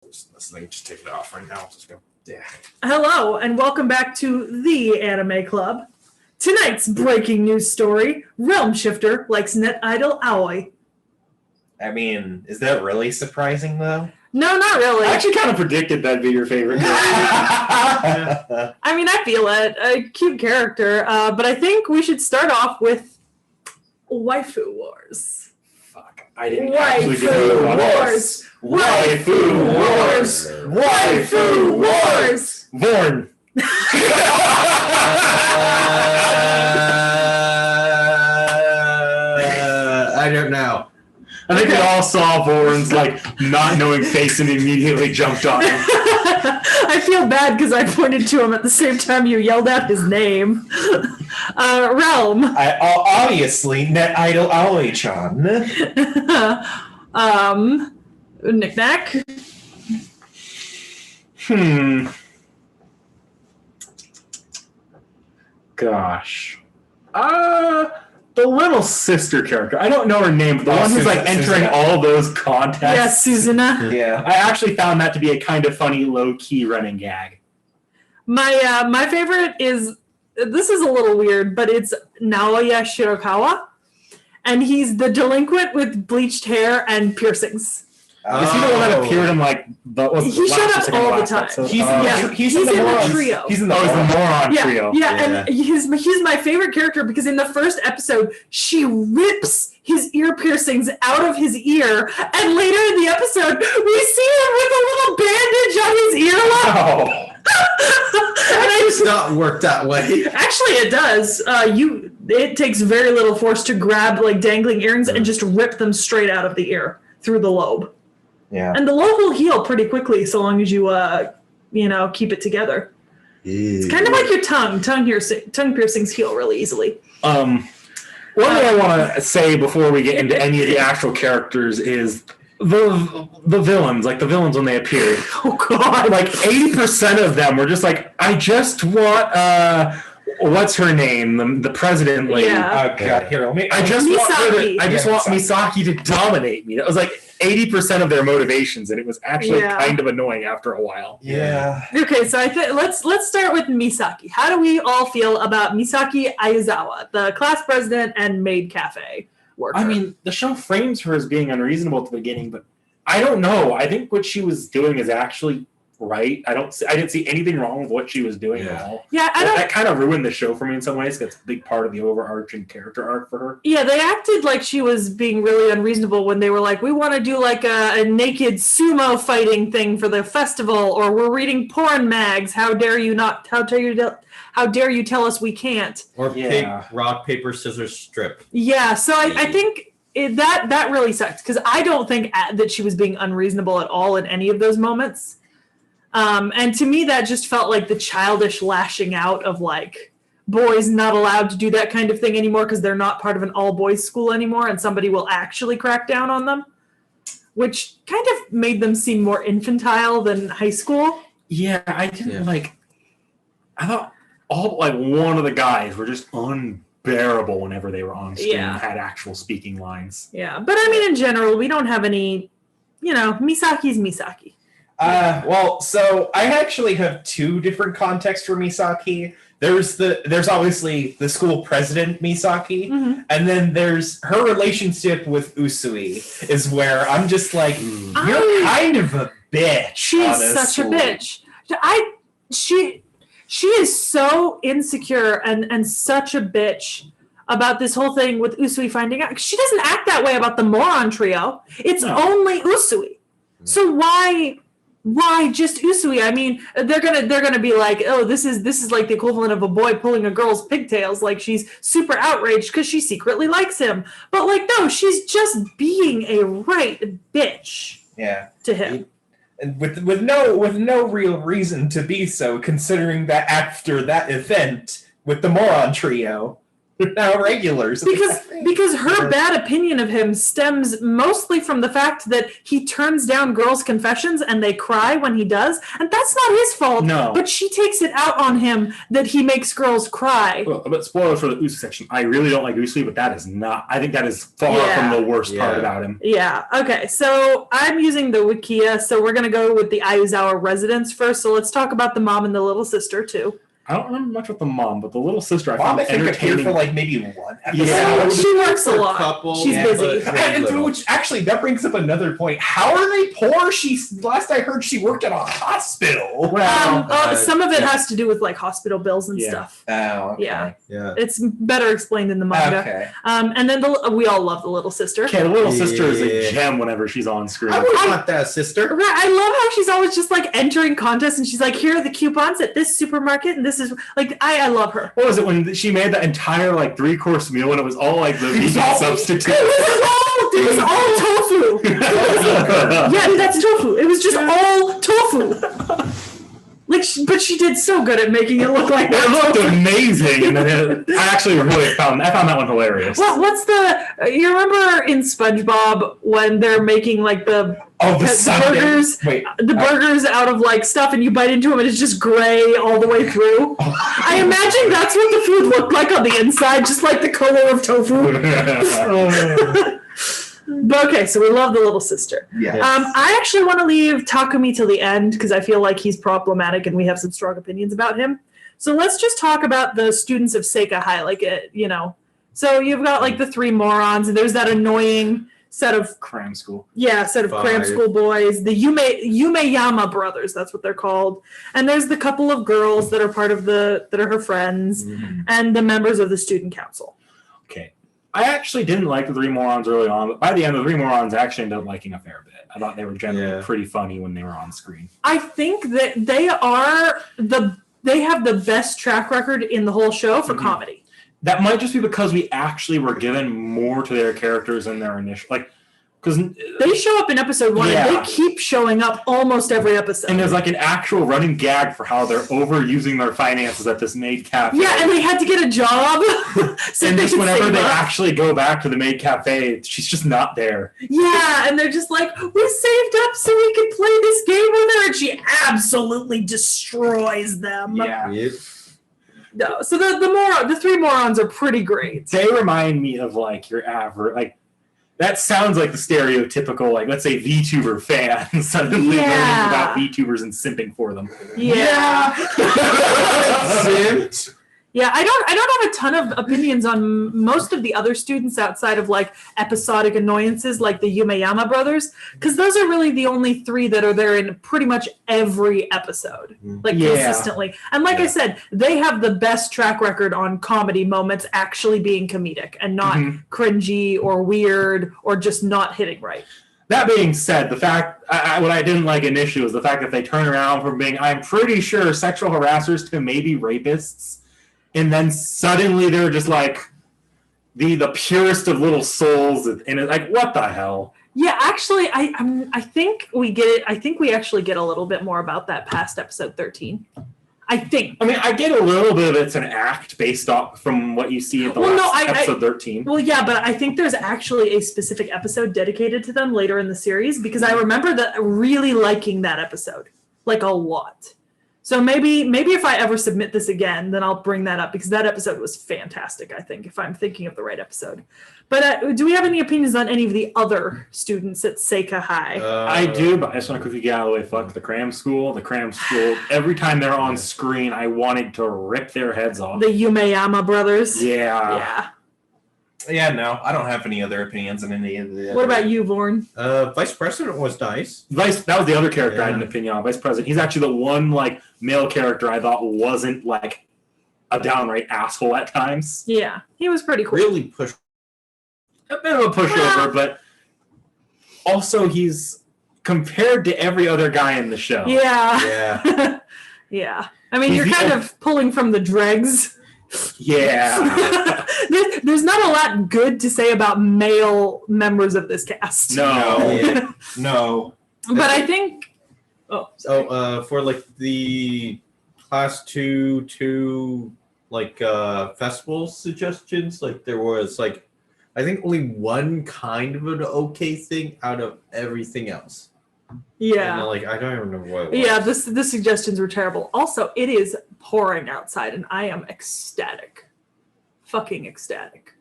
This thing, just take it off right now. Just go. Yeah. Hello, and welcome back to the Anime Club. Tonight's breaking news story, Realm Shifter likes net idol Aoi. I mean, is that really surprising, though? No, not really. I actually kind of predicted that'd be your favorite. I mean, I feel it. A cute character. But I think we should start off with Waifu Wars. Fuck. I didn't Waifu Wars! Waifu Wars! Waifu Wars! Vorn. I don't know. I think we all saw Vorn's not knowing face and immediately jumped on him. I feel bad because I pointed to him at the same time you yelled out his name. Realm. Obviously, net idol Aoi-chan. Knick-knack. Gosh. The little sister character. I don't know her name, but the one who's entering all those contests. Yes, Susanna. Yeah. I actually found that to be a kind of funny, low-key running gag. My favorite is, this is a little weird, but it's Naoya Shirokawa. And he's the delinquent with bleached hair and piercings. Is he the one that appeared in he showed up all the time. He's in the trio. He's in the Moron Trio. Yeah, and he's my favorite character because in the first episode, she rips his ear piercings out of his ear, and later in the episode, we see him with a little bandage on his earlobe. Oh. It's not work that way. Actually, it does. It takes very little force to grab dangling earrings and just rip them straight out of the ear through the lobe. Yeah. And the lobe will heal pretty quickly so long as you keep it together. It's kind of like your tongue. Tongue piercings heal really easily. One thing I want to say before we get into any of the actual characters is the villains, the villains when they appeared. Oh God! 80% of them were just I just want what's her name, the president lady. Yeah. Oh God! Here, I just want Misaki to dominate me. It was 80% of their motivations, and it was actually kind of annoying after a while. Yeah. Okay, so let's start with Misaki. How do we all feel about Misaki Ayuzawa, the class president and Maid Cafe worker? I mean, the show frames her as being unreasonable at the beginning, but I don't know. I think what she was doing is actually right. I didn't see anything wrong with what she was doing at all. Yeah, that kind of ruined the show for me in some ways. That's a big part of the overarching character arc for her. Yeah, they acted like she was being really unreasonable when they were we want to do a naked sumo fighting thing for the festival, or we're reading porn mags. How dare you tell us we can't? Or pig, rock, paper, scissors, strip. Yeah, so I think that really sucked because I don't think that she was being unreasonable at all in any of those moments. And to me, that just felt like the childish lashing out of boys not allowed to do that kind of thing anymore because they're not part of an all-boys school anymore, and somebody will actually crack down on them, which kind of made them seem more infantile than high school. Yeah, I didn't I thought all one of the guys were just unbearable whenever they were on screen and had actual speaking lines. Yeah, but I mean, in general, we don't have any, Misaki's Misaki. So I actually have two different contexts for Misaki. There's obviously the school president Misaki, and then there's her relationship with Usui is where I'm just you're kind of a bitch. She's such a bitch. She is so insecure and such a bitch about this whole thing with Usui finding out. She doesn't act that way about the Moron Trio. It's only Usui. So why just Usui? I mean, they're gonna be oh, this is the equivalent of a boy pulling a girl's pigtails. She's super outraged because she secretly likes him. But no, she's just being a right bitch. Yeah. To him. And with no real reason to be so, considering that after that event with the Moron Trio, now regulars. Because her bad opinion of him stems mostly from the fact that he turns down girls' confessions and they cry when he does, and that's not his fault. No. But she takes it out on him that he makes girls cry. Well, but spoilers for the Usui section. I really don't like Usui, but that is not. I think that is far Yeah. from the worst part about him. Yeah. Okay. So I'm using the Wikia. So we're gonna go with the Ayuzawa Residence first. So let's talk about the mom and the little sister too. I don't remember much with the mom, but the little sister I Mom, found I think, appeared entertaining. for like maybe one episode. Yeah. She works a lot. Couple, She's yeah, busy. but- And which actually that brings up another point. How are they poor? Last I heard she worked at a hospital. Well, Some of it has to do with like hospital bills and Yeah. stuff. Oh, okay. Yeah. Yeah. It's better explained in the manga. Okay. And then we all love the little sister. okay, the little sister is a Yeah. gem whenever she's on screen. I would want that, sister. Right, I love how she's always just like entering contests and she's like, here are the coupons at this supermarket and this is like I love her. What was it when she made that entire like 3-course meal and it was all like the vegan substitute? It was all tofu. Yeah, that's tofu. It was just all tofu. Like, but she did so good at making it look like It that. looked amazing, and then I actually really found that one hilarious. What's you remember in SpongeBob when they're making like the burgers? Wait. The burgers out of like stuff, and you bite into them, and it's just gray all the way through. I imagine that's what the food looked like on the inside, just like the color of tofu. But okay, so we love the little sister. Yeah. I actually want to leave Takumi till the end because I feel like he's problematic and we have some strong opinions about him. So let's just talk about the students of Seika High, So you've got like the 3 morons, and there's that annoying set of Cram school. cram school boys, the Yumeyama brothers, that's what they're called. And there's the couple of girls that are part of that are her friends, and the members of the student council. Okay. I actually didn't like the 3 morons early on, but by the end, the 3 morons I actually ended up liking a fair bit. I thought they were generally pretty funny when they were on screen. I think that they have the best track record in the whole show for comedy. That might just be because we actually were given more to their characters than their initial, because they show up in episode 1 and they keep showing up almost every episode. And there's like an actual running gag for how they're overusing their finances at this Maid Cafe. Yeah, and they had to get a job. So and just whenever they actually go back to the Maid Cafe, she's just not there. Yeah, and they're just like, we saved up so we could play this game with her, and she absolutely destroys them. Yeah. Yep. No, so the 3 morons are pretty great. They remind me of like your average, that sounds like the stereotypical, let's say VTuber fan suddenly learning about VTubers and simping for them. Yeah. Simped. Yeah, I don't have a ton of opinions on most of the other students outside of episodic annoyances like the Yumeyama brothers, because those are really the only 3 that are there in pretty much every episode, consistently. And I said, they have the best track record on comedy moments actually being comedic and not cringy or weird or just not hitting right. That being said, the fact what I didn't like initially was the fact that they turn around from being, I'm pretty sure, sexual harassers to maybe rapists. And then suddenly they're just the purest of little souls, and it's what the hell? Yeah, actually, I think we get it. I think we actually get a little bit more about that past episode 13. I think. I mean, I get a little bit of it's an act based off from what you see at the episode 13. Well, yeah, but I think there's actually a specific episode dedicated to them later in the series because I remember really liking that episode a lot. So maybe if I ever submit this again, then I'll bring that up because that episode was fantastic, I think, if I'm thinking of the right episode. But do we have any opinions on any of the other students at Seika High? I do, but I just want to quickly get out of the way. Fuck the cram school. The cram school, every time they're on screen, I wanted to rip their heads off. The Yumeyama brothers? Yeah. Yeah, no, I don't have any other opinions on any of the. What about you, Vorn? Vice President was nice. That was the other character I had an opinion on. Vice President. He's actually the one male character I thought wasn't a downright asshole at times. Yeah, he was pretty cool. Really pushed. A bit of a pushover, but also he's compared to every other guy in the show. Yeah. Yeah. Yeah. I mean, you're kind of pulling from the dregs. Yeah. There's not a lot good to say about male members of this cast. No. No. But I think. For the class 2 like festival suggestions. Like there was like I think only one kind of an okay thing out of everything else. Yeah. And like I don't even remember what it was. Yeah, the suggestions were terrible. Also, it is pouring outside and I am ecstatic. Fucking ecstatic.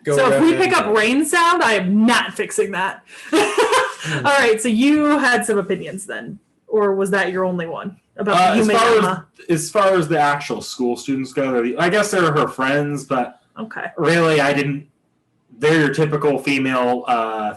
So if we pick up rain sound, I am not fixing that. All right, so you had some opinions then, or was that your only one about the Yume-sama? As far as the actual school students go, I guess they're her friends, but Okay. really, they're your typical female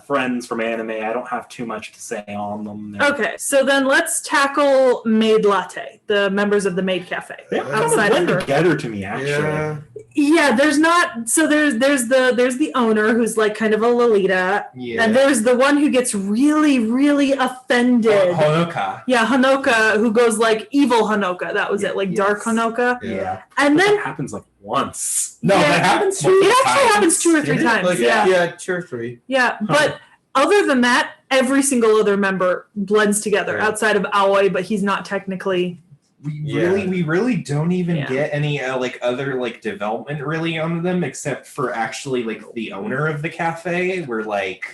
friends from anime. I don't have too much to say on them. Okay, so then let's tackle Maid Latte, the members of the Maid Cafe. They kind of blend together to me, actually. Yeah, there's not. So there's the owner who's like kind of a Lolita, and there's the one who gets really, really offended. Honoka. Yeah, Honoka, who goes like evil Honoka. That was it, like dark Honoka. Yeah. And But then that happens like once. No, Yeah. that happens. it actually happens 2 or 3 times. Like, yeah, 2 or 3. yeah. But other than that, every single other member blends together outside of Aoi, but he's not technically. We really don't even Yeah. get any like other like development really on them except for actually like the owner of the cafe. We're like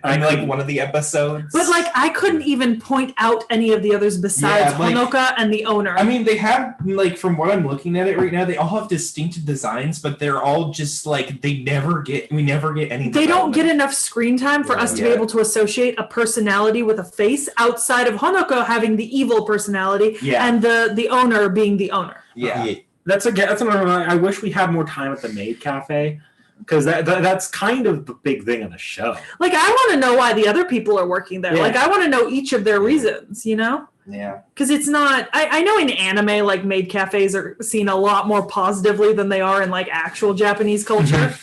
one of the episodes. But like I couldn't even point out any of the others besides Honoka and the owner. I mean, they have like from what I'm looking at it right now, they all have distinctive designs, but they're all just like we never get any. They don't get enough screen time for us to be able to associate a personality with a face outside of Honoka having the evil personality and the owner being the owner. Yeah. That's another one. I wish we had more time at the Maid Cafe. Because that's kind of the big thing of the show. Like, I want to know why the other people are working there. Yeah. Like, I want to know each of their reasons, you know? Yeah. Because it's not... I know in anime, like, maid cafes are seen a lot more positively than they are in, like, actual Japanese culture.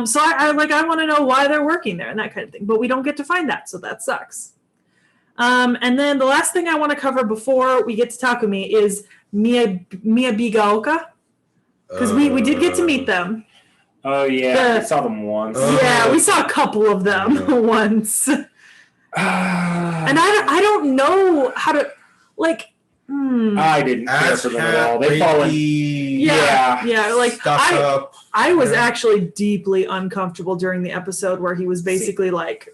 So I want to know why they're working there and that kind of thing. But we don't get to find that, so that sucks. And then the last thing I want to cover before we get to Takumi is Miyabigaoka. Because we did get to meet them. Oh, yeah. We saw them once. Yeah, we saw a couple of them once. And I don't know how to, like... I didn't care for them at all. They fall in... Yeah, like, up. I was actually deeply uncomfortable during the episode where he was basically like...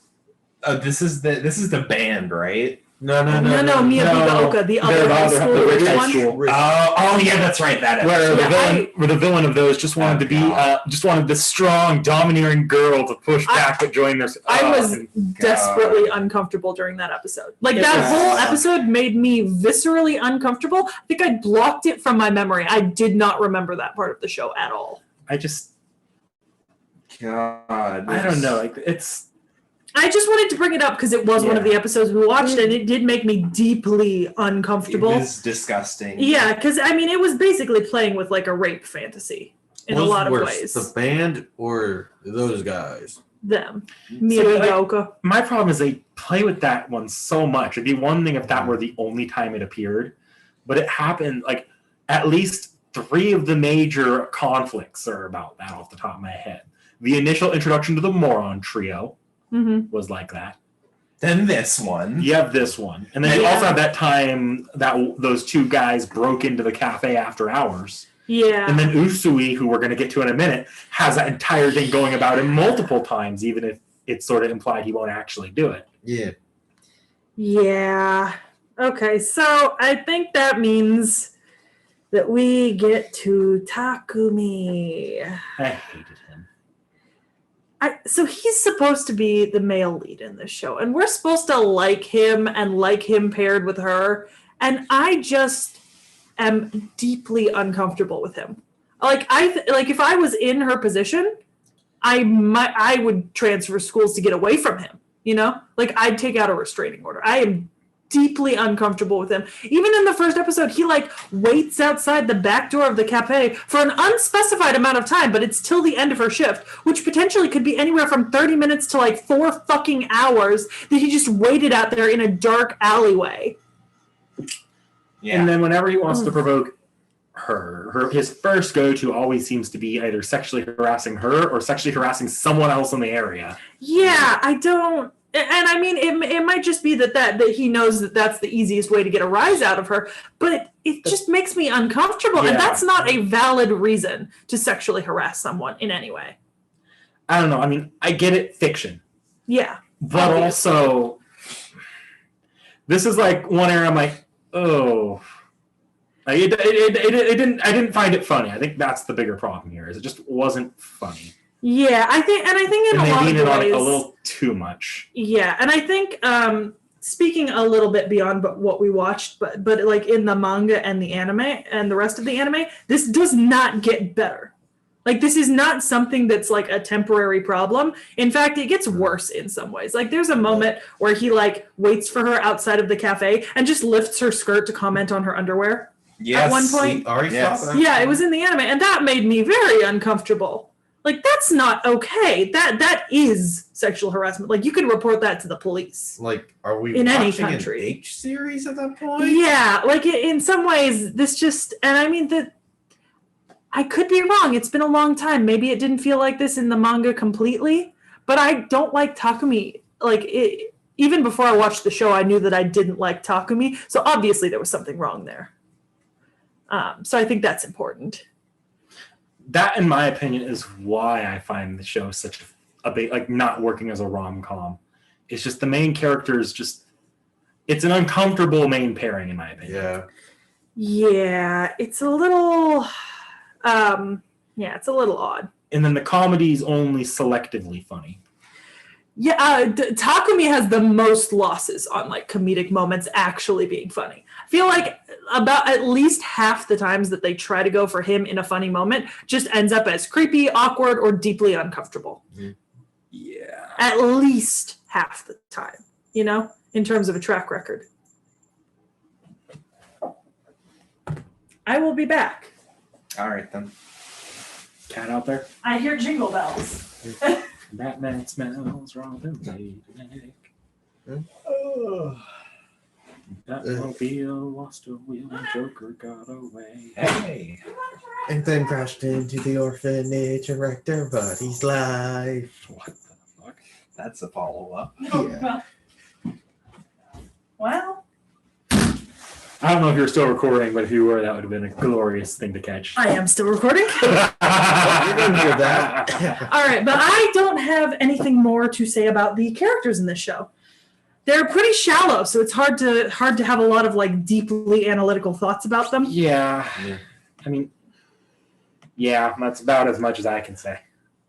This is the band, right? No, Miyabigaoka, the other high school, which one? Oh, yeah, that's right. That where the villain of those just wanted to be, just wanted the strong, domineering girl to push back but join their. I was desperately uncomfortable during that episode. Like that whole episode made me viscerally uncomfortable. I think I blocked it from my memory. I did not remember that part of the show at all. I just, God, I don't know. Like I just wanted to bring it up because it was one of the episodes we watched, and it did make me deeply uncomfortable. It was disgusting. Yeah, because I mean, it was basically playing with like a rape fantasy in a lot of ways. The band or those guys? Them, Miyabigaoka. My problem is they play with that one so much. It'd be one thing if that were the only time it appeared, but it happened like at least 3 of the major conflicts are about that off the top of my head. The initial introduction to the Moron Trio. Was like that. Then this one. You have this one. And then you also have that time that those 2 guys broke into the cafe after hours. Yeah. And then Usui, who we're going to get to in a minute, has that entire thing going about him multiple times, even if it's sort of implied he won't actually do it. Yeah. Yeah. Okay, so I think that means that we get to Takumi. I hated him. So he's supposed to be the male lead in this show, and we're supposed to like him and like him paired with her, and I just am deeply uncomfortable with him. Like if I was in her position, I would transfer schools to get away from him. You know, like I'd take out a restraining order. I am deeply uncomfortable with him. Even in the first episode, he like waits outside the back door of the cafe for an unspecified amount of time, but it's till the end of her shift, which potentially could be anywhere from 30 minutes to like 4 fucking hours that he just waited out there in a dark alleyway. Yeah. And then whenever he wants to provoke his first go-to always seems to be either sexually harassing her or sexually harassing someone else in the area. Yeah, I don't... And I mean, it might just be that he knows that that's the easiest way to get a rise out of her, but it just makes me uncomfortable. Yeah. And that's not a valid reason to sexually harass someone in any way. I don't know. I mean, I get it, fiction. Yeah. But also, this is like one area I'm like, oh. Like it didn't. I didn't find it funny. I think that's the bigger problem here. Is it just wasn't funny. Yeah, I think in a lot of they leaned it on ways, it a little too much. Yeah, and I think speaking a little bit beyond what we watched, but like in the manga and the anime and the rest of the anime, this does not get better. Like this is not something that's like a temporary problem. In fact, it gets worse in some ways. Like there's a moment where he like waits for her outside of the cafe and just lifts her skirt to comment on her underwear. Yes. At one point. Yes. Yeah, it was in the anime, and that made me very uncomfortable. Like that's not okay. That is sexual harassment. Like you could report that to the police. Like, are we in any watching country an H series at that point? Yeah, like in some ways, this just, and I mean that I could be wrong. It's been a long time. Maybe it didn't feel like this in the manga completely, but I don't like Takumi. Like even before I watched the show, I knew that I didn't like Takumi. So obviously there was something wrong there. So I think that's important. That, in my opinion, is why I find the show such a big, like, not working as a rom-com. It's just the main character is just, it's an uncomfortable main pairing, in my opinion. Yeah, it's a little, it's a little odd. And then the comedy's only selectively funny. Yeah, Takumi has the most losses on like comedic moments actually being funny. I feel like about at least half the times that they try to go for him in a funny moment just ends up as creepy, awkward, or deeply uncomfortable. Yeah. At least half the time, you know, in terms of a track record. I will be back. All right, then. Cat out there? I hear jingle bells. Batman smells Robin late. Batmobile lost a wheel and Joker got away. Hey. And then crashed into the orphanage and wrecked their buddy's life. What the fuck? That's a follow-up. Yeah. Well, I don't know if you're still recording, but if you were, that would have been a glorious thing to catch. I am still recording. You didn't hear that. All right, but I don't have anything more to say about the characters in this show. They're pretty shallow, so it's hard to have a lot of like deeply analytical thoughts about them. Yeah. I mean, yeah, that's about as much as I can say.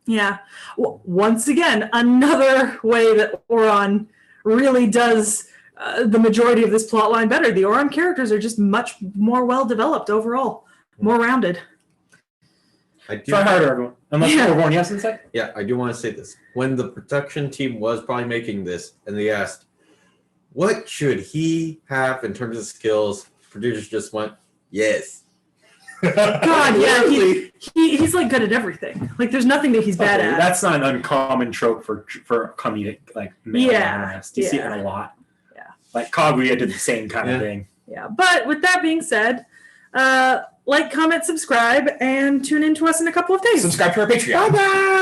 Yeah. Once again, another way that Oron really does the majority of this plot line better. The Oron characters are just much more well developed overall, more rounded. Try harder, everyone. Unless you're born, you have something to say? Yeah, I do want to say this. When the production team was probably making this, and they asked, what should he have in terms of skills? Producers just went, yes. God, yeah, he's like good at everything. Like, there's nothing that he's bad at. That's not an uncommon trope for comedic, like, male antagonists. You see it a lot. Yeah. Like, Kaguya did the same kind of thing. Yeah, but with that being said, like, comment, subscribe, and tune in to us in a couple of days. Subscribe to our Patreon. Bye-bye!